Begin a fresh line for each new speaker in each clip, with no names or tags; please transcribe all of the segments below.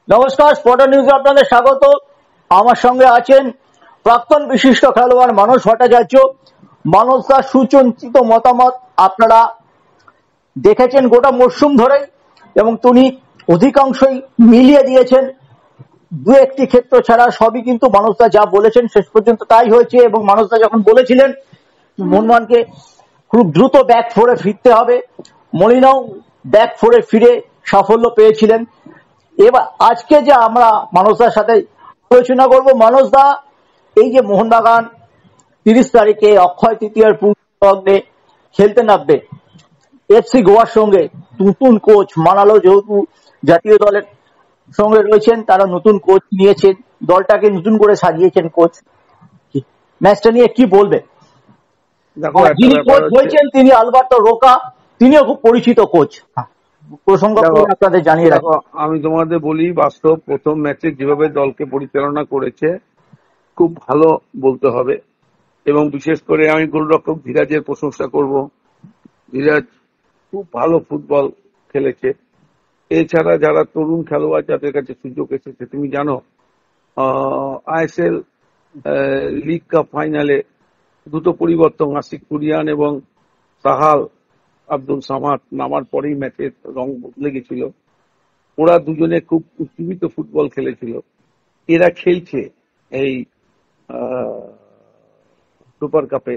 নমস্কার, স্পটার নিউজে আপনাদের স্বাগত। আমার সঙ্গে আছেন প্রাক্তন বিশিষ্ট খেলোয়াড় মানস ভট্টাচার্য। মানস দার সুচিন্তিত মতামত আপনারা দেখেছেন গোটা মরশুম ধরে, এবং তিনি অধিকাংশই মিলিয়ে দিয়েছেন। দু একটি ক্ষেত্র ছাড়া সবই কিন্তু মানস দা যা বলেছেন শেষ পর্যন্ত তাই হয়েছে। এবং মানস দা যখন বলেছিলেন মোহনবাগানকে খুব দ্রুত ব্যাক ফোরে ফিরতে হবে, মলিনাও ব্যাক ফোরে ফিরে সাফল্য পেয়েছিলেন। এবার আজকে যে আমরা মানসদার সাথে আলোচনা করব, মানসদা এই যে মোহনবাগান 30 তারিখে অক্ষয় তৃতীয়ার পূর্ণলগ্নে খেলতে নামবে এফসি গোয়ার সঙ্গে, নতুন কোচ মানালো, যেহেতু জাতীয় দলের সঙ্গে রয়েছেন, তারা নতুন কোচ নিয়েছেন, দলটাকে নতুন করে সাজিয়েছেন কোচ। ম্যাচটা নিয়ে কি বলবে?
দেখো,
যিনি কোচ হয়েছেন তিনি আলবার্তো রোকা, তিনিও খুব পরিচিত কোচ। প্রসঙ্গ আপনাদের জানিয়ে রাখো।
আমি তোমাদের বলি, বাস্তব প্রথম ম্যাচে যেভাবে দলকে পরিচালনা করেছে খুব ভালো বলতে হবে। এবং বিশেষ করে আমি গোলরক্ষক ধীরাজের প্রশংসা করব। ধীরাজ খুব ভালো ফুটবল খেলেছে। এছাড়া যারা তরুণ খেলোয়াড় যাদের কাছে সুযোগ এসেছে, তুমি জানো আইএসএল লিগ কাপ ফাইনালে দুটো পরিবর্তন, আশিক কুরিয়ান এবং সাহাল আব্দুল সামাদ নামার পরেই ম্যাচের রং বদলে গেছিল। ওরা দুজনে খুব উজ্জীবিত ফুটবল খেলেছিল। এরা খেলছে এই সুপার কাপে,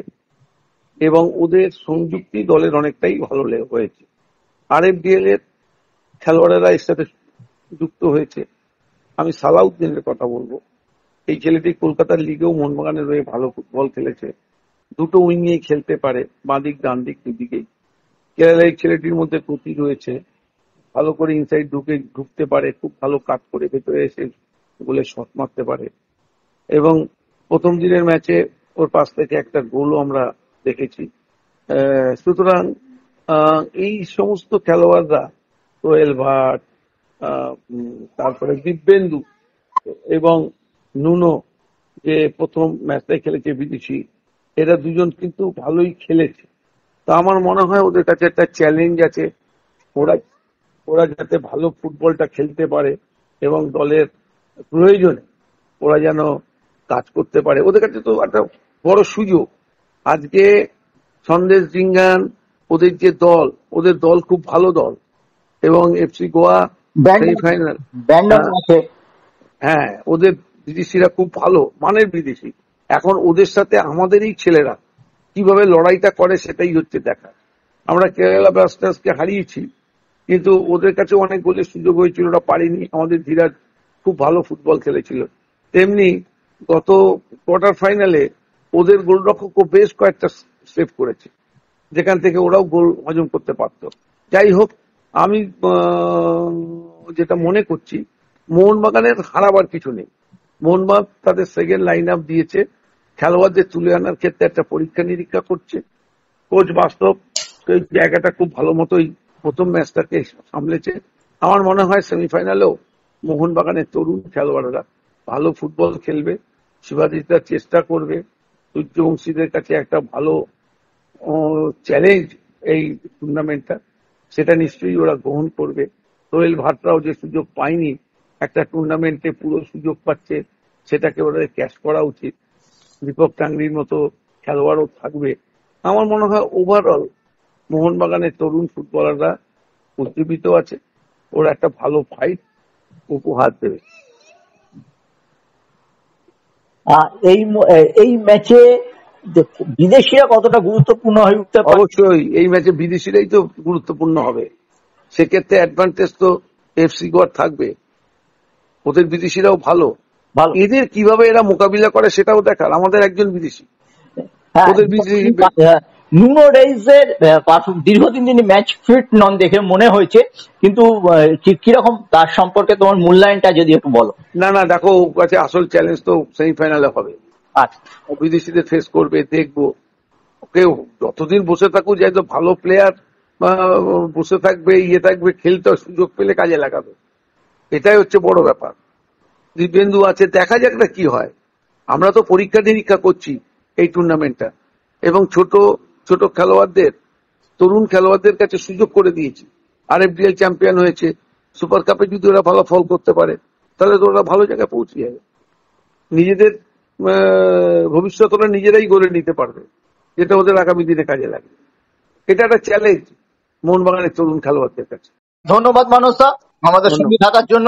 এবং ওদের সংযুক্তি দলের অনেকটাই ভালো হয়েছে। আরএফডিএল এর খেলোয়াড়েরা এর সাথে যুক্ত হয়েছে। আমি সালাউদ্দিনের কথা বলবো। এই ছেলেটি কলকাতার লিগেও মোহনবাগানের হয়ে ভালো ফুটবল খেলেছে। দুটো উইংয়েই খেলতে পারে, বাঁ দিক ডান দিক দুদিকেই। কেরালার এই ছেলেটির মধ্যে গতি রয়েছে, ভালো করে ইনসাইড ঢুকতে পারে, খুব ভালো কাজ করে ভেতরে এসে গোলে শট মারতে পারে। এবং প্রথম দিনের ম্যাচে ওর পাশ থেকে একটা গোলও আমরা দেখেছি। সুতরাং এই সমস্ত খেলোয়াড়রা, সোহেল ভাট, তারপরে দিব্যেন্দু এবং নুনো, যে প্রথম ম্যাচটাই খেলেছে বিদেশি, এরা দুজন কিন্তু ভালোই খেলেছে। তো আমার মনে হয় ওদের কাছে একটা চ্যালেঞ্জ আছে। ওরা যাতে ভালো ফুটবলটা খেলতে পারে এবং দলের প্রয়োজনে ওরা যেন কাজ করতে পারে। ওদের কাছে তো একটা বড় সুযোগ। আজকে সন্দেশ জিঙ্গান, ওদের দল খুব ভালো দল, এবং এফসি গোয়া সেমিফাইনাল। হ্যাঁ, ওদের বিদেশিরা খুব ভালো মানের বিদেশি। এখন ওদের সাথে আমাদেরই ছেলেরা কিভাবে লড়াইটা করে সেটাই হচ্ছে দেখা। আমরা কেরালা ব্লাস্টার্সকে হারিয়েছি, কিন্তু ওদের কাছে অনেক গোলের সুযোগ হয়েছিল, ওরা পারেনি। আমাদের ধীরাজ খুব ভালো ফুটবল খেলেছিল। তেমনি গত কোয়ার্টার ফাইনালে ওদের গোলরক্ষকও বেশ কয়েকটা সেভ করেছে, যেখান থেকে ওরাও গোল হজম করতে পারত। যাই হোক, আমি যেটা মনে করছি, মোহনবাগানের হারাবার কিছু নেই। মোহনবাগান তাদের সেকেন্ড লাইন আপ দিয়েছে, খেলোয়াড়দের তুলে আনার ক্ষেত্রে একটা পরীক্ষা নিরীক্ষা করছে। কোচ বাস্তব এই জায়গাটা খুব ভালো মতোই প্রথম ম্যাচটাকে সামলেছে। আমার মনে হয় সেমিফাইনালেও মোহনবাগানের তরুণ খেলোয়াড়রা ভালো ফুটবল খেলবে। শিবাজিৎরা চেষ্টা করবে, সূর্যবংশীদের কাছে একটা ভালো চ্যালেঞ্জ এই টুর্নামেন্টটা, সেটা নিশ্চয়ই ওরা গ্রহণ করবে। সোহেল ভাটরাও যে সুযোগ পায়নি, একটা টুর্নামেন্টে পুরো সুযোগ পাচ্ছে, সেটাকে ওদের ক্যাচ করা উচিত। দীপক টাংরির মতো খেলোয়াড়ও থাকবে। আমার মনে হয় ওভারঅল মোহনবাগানের তরুণ ফুটবলাররা উজ্জীবিত আছে, ওরা একটা ভালো ফাইট উপহার দেবে।
এই ম্যাচে বিদেশিরা কতটা গুরুত্বপূর্ণ হয়ে উঠতে পারে?
অবশ্যই এই ম্যাচে বিদেশিরাই তো গুরুত্বপূর্ণ হবে। সেক্ষেত্রে অ্যাডভান্টেজ তো এফসি গোয়ার থাকবে, ওদের বিদেশিরাও ভালো। এদের কিভাবে এরা মোকাবিলা করে সেটাও দেখার। আমাদের একজন বিদেশি, ওদের বিদেশি
নুনো রেইজের দীর্ঘদিন তিনি ম্যাচ ফিট নন দেখে মনে হয়েছে, কিন্তু কিরকম তার সম্পর্কে তোমার মূল্যায়নটা যদি একটু বলো।
না, দেখো, ওর কাছে আসল চ্যালেঞ্জ তো সেমিফাইনালে হবে। আচ্ছা, বিদেশিদের ফেস করবে, দেখবো। ওকে যতদিন বসে থাকুক, যাই তো ভালো প্লেয়ার বসে থাকবে, থাকবে, খেলতে সুযোগ পেলে কাজে লাগাবে, এটাই হচ্ছে বড় ব্যাপার। দিব্যেন্দু আছে, দেখা যাক না কি হয়। আমরা তো পরীক্ষা নিরীক্ষা করছি এই টুর্নামেন্টটা, এবং ছোট ছোট খেলোয়াড়দের, তরুণ খেলোয়াড়দের কাছে সুযোগ করে দিয়েছি। আরএফডিএল চ্যাম্পিয়ন হয়েছে, সুপার কাপে যদি ওরা ভালো ফল করতে পারে, তাহলে তো ওরা ভালো জায়গায় পৌঁছে যাবে, নিজেদের ভবিষ্যৎ ওরা নিজেরাই গড়ে নিতে পারবে, যেটা ওদের আগামী দিনে কাজে লাগবে। এটা একটা চ্যালেঞ্জ মোহনবাগানের তরুণ খেলোয়াড়দের কাছে।
ধন্যবাদ মানস দা আমাদের
ধন্যবাদ।
সঙ্গে থাকার জন্য।